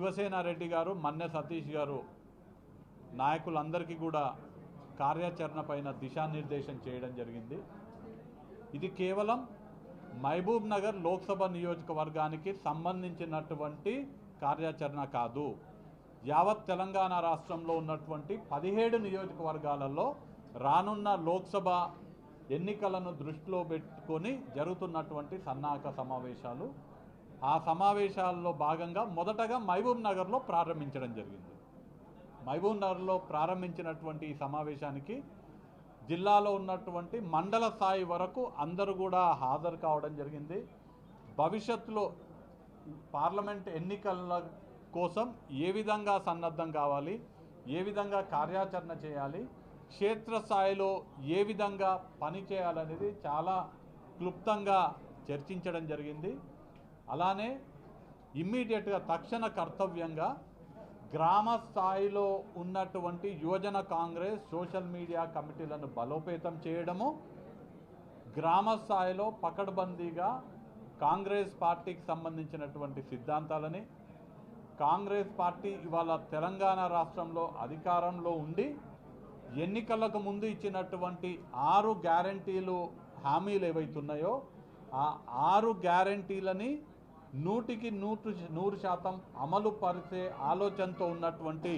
శివసేన రెడ్డి గారు, మన్నె సతీష్ గారు నాయకులందరికీ కూడా కార్యాచరణ పైన దిశానిర్దేశం చేయడం జరిగింది. ఇది కేవలం మహబూబ్ నగర్ లోక్సభ నియోజకవర్గానికి సంబంధించినటువంటి కార్యాచరణ కాదు. యావత్ తెలంగాణ రాష్ట్రంలో ఉన్నటువంటి 17 నియోజకవర్గాలలో రానున్న లోక్సభ ఎన్నికలను దృష్టిలో పెట్టుకొని జరుగుతున్నటువంటి సన్నాహక సమావేశాలు. ఆ సమావేశాల్లో భాగంగా మొదటగా మహబూబ్ నగర్లో ప్రారంభించడం జరిగింది. మహబూబ్ నగర్లో ప్రారంభించినటువంటి ఈ సమావేశానికి జిల్లాలో ఉన్నటువంటి మండల స్థాయి వరకు అందరూ కూడా హాజరు కావడం జరిగింది. భవిష్యత్తులో పార్లమెంట్ ఎన్నికల కోసం ఏ విధంగా సన్నద్ధం కావాలి, ఏ విధంగా కార్యాచరణ చేయాలి, క్షేత్రస్థాయిలో ఏ విధంగా పని చేయాలనేది చాలా క్లుప్తంగా చర్చించడం జరిగింది. అలానే ఇమ్మీడియట్గా తక్షణ కర్తవ్యంగా గ్రామ స్థాయిలో ఉన్నటువంటి యువజన కాంగ్రెస్ సోషల్ మీడియా కమిటీలను బలోపేతం చేయడము, గ్రామ స్థాయిలో పకడ్బందీగా కాంగ్రెస్ పార్టీకి సంబంధించినటువంటి సిద్ధాంతాలని, కాంగ్రెస్ పార్టీ ఇవాళ తెలంగాణ రాష్ట్రంలో అధికారంలో ఉండి ఎన్నికలకు ముందు ఇచ్చినటువంటి 6 గ్యారంటీలు హామీలు ఏవైతున్నాయో ఆ 6 గ్యారంటీలని 100% అమలు పరిచే ఆలోచనతో ఉన్నటువంటి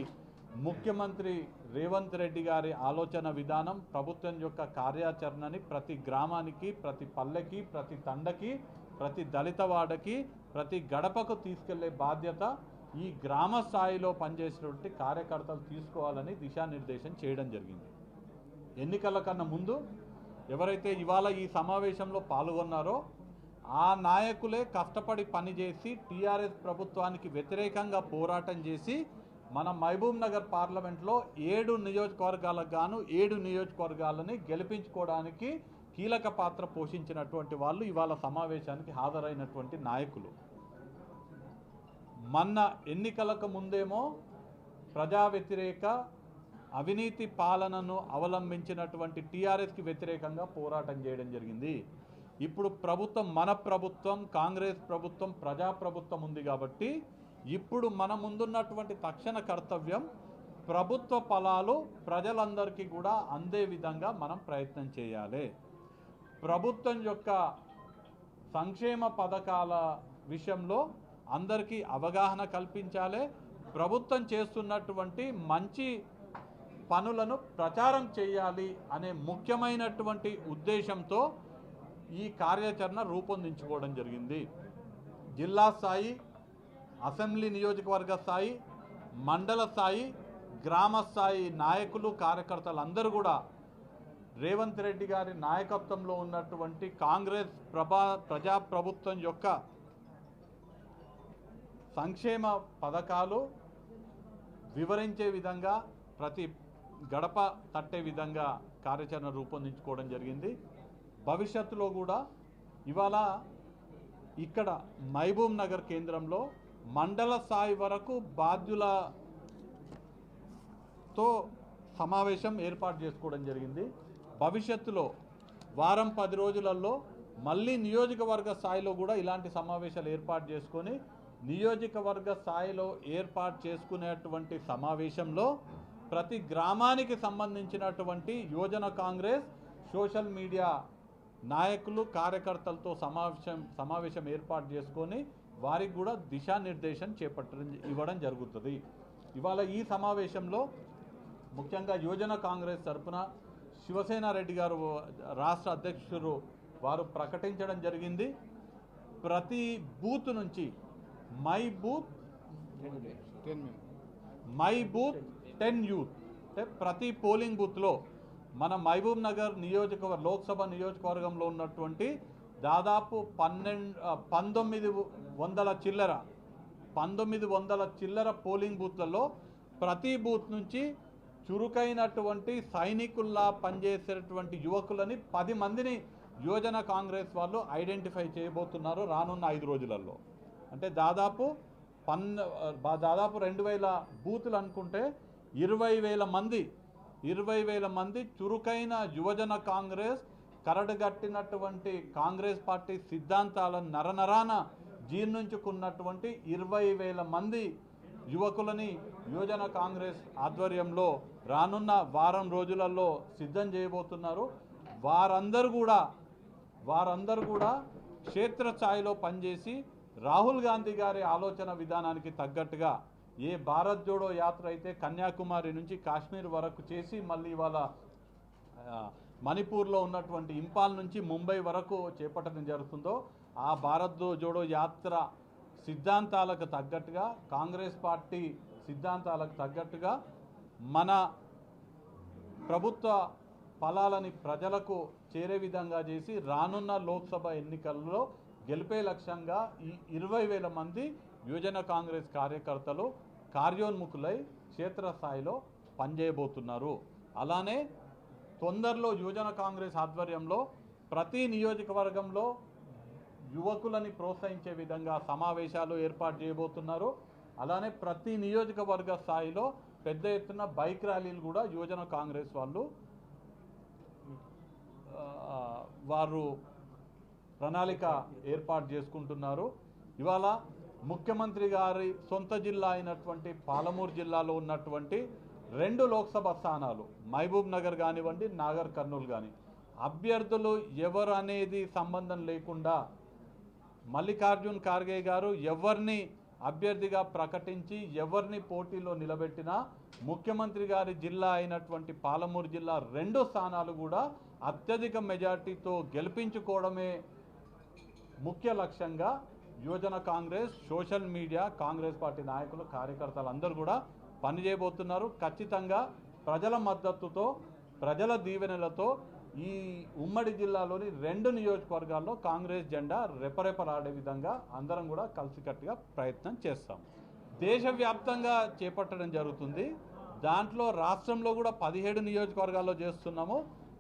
ముఖ్యమంత్రి రేవంత్ రెడ్డి గారి ఆలోచన విధానం, ప్రభుత్వం యొక్క కార్యాచరణని ప్రతి గ్రామానికి, ప్రతి పల్లెకి, ప్రతి తండకి, ప్రతి దళితవాడకి, ప్రతి గడపకు తీసుకెళ్లే బాధ్యత ఈ గ్రామ స్థాయిలో పనిచేసినటువంటి కార్యకర్తలు తీసుకోవాలని దిశానిర్దేశం చేయడం జరిగింది. ఎన్నికల కన్నా ముందు ఎవరైతే ఇవాళ ఈ సమావేశంలో పాల్గొన్నారో ఆ నాయకులే కష్టపడి పనిచేసి టీఆర్ఎస్ ప్రభుత్వానికి వ్యతిరేకంగా పోరాటం చేసి మన మహబూబ్ నగర్ పార్లమెంట్లో 7 నియోజకవర్గాలకు గాను 7 నియోజకవర్గాలని గెలిపించుకోవడానికి కీలక పాత్ర పోషించినటువంటి వాళ్ళు ఇవాళ సమావేశానికి హాజరైనటువంటి నాయకులు. మొన్న ఎన్నికలకు ముందేమో ప్రజా వ్యతిరేక అవినీతి పాలనను అవలంబించినటువంటి టీఆర్ఎస్కి వ్యతిరేకంగా పోరాటం చేయడం జరిగింది. ఇప్పుడు ప్రభుత్వం, మన ప్రభుత్వం, కాంగ్రెస్ ప్రభుత్వం, ప్రజాప్రభుత్వం ఉంది కాబట్టి ఇప్పుడు మన ముందున్నటువంటి తక్షణ కర్తవ్యం ప్రభుత్వ ఫలాలు ప్రజలందరికీ కూడా అందే విధంగా మనం ప్రయత్నం చేయాలి. ప్రభుత్వం యొక్క సంక్షేమ పథకాల విషయంలో అందరికీ అవగాహన కల్పించాలి. ప్రభుత్వం చేస్తున్నటువంటి మంచి పనులను ప్రచారం చేయాలి అనే ముఖ్యమైనటువంటి ఉద్దేశంతో ఈ కార్యాచరణ రూపొందించుకోవడం జరిగింది. జిల్లా స్థాయి, అసెంబ్లీ నియోజకవర్గ స్థాయి, మండల స్థాయి, గ్రామ స్థాయి నాయకులు, కార్యకర్తలు అందరూ కూడా రేవంత్ రెడ్డి గారి నాయకత్వంలో ఉన్నటువంటి కాంగ్రెస్ ప్రజాప్రభుత్వం యొక్క సంక్షేమ పథకాలు వివరించే విధంగా, ప్రతి గడప తట్టే విధంగా కార్యాచరణ రూపొందించుకోవడం జరిగింది. భవిష్యత్తులో కూడా ఇవాళ ఇక్కడ మహబూబ్ నగర్ కేంద్రంలో మండల స్థాయి వరకు బాధ్యులతో సమావేశం ఏర్పాటు చేసుకోవడం జరిగింది. భవిష్యత్తులో వారం 10 రోజులలో మళ్ళీ నియోజకవర్గ స్థాయిలో కూడా ఇలాంటి సమావేశాలు ఏర్పాటు చేసుకొని నియోజకవర్గ స్థాయిలో ఏర్పాటు చేసుకునేటువంటి సమావేశంలో ప్రతి గ్రామానికి సంబంధించినటువంటి యువజన కాంగ్రెస్ సోషల్ మీడియా నాయకులు, కార్యకర్తలతో సమావేశం ఏర్పాటు చేసుకొని వారికి కూడా దిశానిర్దేశం ఇవ్వడం జరుగుతుంది. ఇవాళ ఈ సమావేశంలో ముఖ్యంగా యువజన కాంగ్రెస్ తరఫున శివసేన రెడ్డి గారు రాష్ట్ర అధ్యక్షులు వారు ప్రకటించడం జరిగింది. ప్రతి బూత్ నుంచి మై బూత్ 10 యూత్ అంటే ప్రతి పోలింగ్ బూత్లో మన మహబూబ్ నగర్ లోక్సభ నియోజకవర్గంలో ఉన్నటువంటి దాదాపు 1900 చిల్లర పోలింగ్ బూత్లలో ప్రతి బూత్ నుంచి చురుకైనటువంటి సైనికుల్లా పనిచేసేటువంటి యువకులని 10 మందిని యువజన కాంగ్రెస్ వాళ్ళు ఐడెంటిఫై చేయబోతున్నారు రానున్న 5 రోజులలో. అంటే దాదాపు 2000 బూతులు అనుకుంటే 20,000 మంది చురుకైన యువజన కాంగ్రెస్, కరడుగట్టినటువంటి కాంగ్రెస్ పార్టీ సిద్ధాంతాలను నరనరాన జీర్ణించుకున్నటువంటి 20,000 మంది యువకులని యువజన కాంగ్రెస్ ఆధ్వర్యంలో రానున్న వారం రోజులలో సిద్ధం చేయబోతున్నారు. వారందరూ కూడా క్షేత్రస్థాయిలో పనిచేసి రాహుల్ గాంధీ గారి ఆలోచన విధానానికి తగ్గట్టుగా ఏ భారత్ జోడో యాత్ర అయితే కన్యాకుమారి నుంచి కాశ్మీర్ వరకు చేసి మళ్ళీ ఇవాళ మణిపూర్లో ఉన్నటువంటి ఇంపాల్ నుంచి ముంబై వరకు చేపట్టడం జరుగుతుందో ఆ భారత్ జోడో యాత్ర సిద్ధాంతాలకు తగ్గట్టుగా కాంగ్రెస్ పార్టీ సిద్ధాంతాలకు తగ్గట్టుగా మన ప్రభుత్వ ఫలాలని ప్రజలకు చేరే విధంగా చేసి రానున్న లోక్సభ ఎన్నికల్లో గెలిపే లక్ష్యంగా ఈ 20,000 మంది యువజన కాంగ్రెస్ కార్యకర్తలు కార్యోన్ముఖులై క్షేత్రస్థాయిలో పనిచేయబోతున్నారు. అలానే తొందరలో యువజన కాంగ్రెస్ ఆధ్వర్యంలో ప్రతి నియోజకవర్గంలో యువకులని ప్రోత్సహించే విధంగా సమావేశాలు ఏర్పాటు చేయబోతున్నారు. అలానే ప్రతి నియోజకవర్గ స్థాయిలో పెద్ద ఎత్తున బైక్ ర్యాలీలు కూడా యువజన కాంగ్రెస్ వారు ప్రణాళిక ఏర్పాటు చేసుకుంటున్నారు. ఇవాళ ముఖ్యమంత్రి గారి సొంత జిల్లా అయినటువంటి పాలమూరు జిల్లాలో ఉన్నటువంటి 2 లోక్సభ స్థానాలు మహబూబ్ నగర్ కానివ్వండి, నాగర్ కర్నూలు కానీ అభ్యర్థులు ఎవరు అనేది సంబంధం లేకుండా మల్లికార్జున్ ఖార్గే గారు ఎవరిని అభ్యర్థిగా ప్రకటించి ఎవరిని పోటీలో నిలబెట్టినా ముఖ్యమంత్రి గారి జిల్లా అయినటువంటి పాలమూరు జిల్లా 2 స్థానాలు కూడా అత్యధిక మెజార్టీతో గెలిపించుకోవడమే ముఖ్య లక్ష్యంగా యువజన Congress social media Congress party నాయకులు కార్యకర్తలు అందరూ కూడా పనిచేయబోతున్నారు. ఖచ్చితంగా ప్రజల మద్దతుతో ప్రజల దీవెనలతో ఈ ఉమ్మడి జిల్లాలోని 2 నియోజకవర్గాల్లో కాంగ్రెస్ జెండా రెపరెపలాడే విధంగా అందరం కూడా కలిసికట్టుగా ప్రయత్నం చేస్తాం. దేశవ్యాప్తంగా చేపట్టడం జరుగుతుంది. దాంట్లో రాష్ట్రంలో కూడా 17 నియోజకవర్గాల్లో చేస్తున్నాము.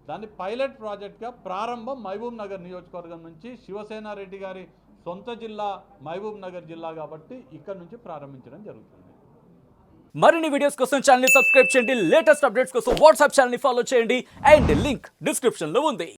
దాన్ని పైలట్ ప్రాజెక్ట్గా ప్రారంభం మహబూబ్ నగర్ నియోజకవర్గం నుంచి శివసేన రెడ్డి గారి సొంత జిల్లా మహబూబ్ నగర్ జిల్లా కాబట్టి ఇక్కడ నుంచి ప్రారంభించడం జరుగుతుంది. మరిన్ని వీడియోస్ కోసం ఛానల్ ని సబ్స్క్రైబ్ చేయండి. లేటెస్ట్ అప్డేట్స్ కోసం వాట్సాప్ ఛానల్ ని ఫాలో చేయండి. అండ్ లింక్ డిస్క్రిప్షన్ లో ఉంది.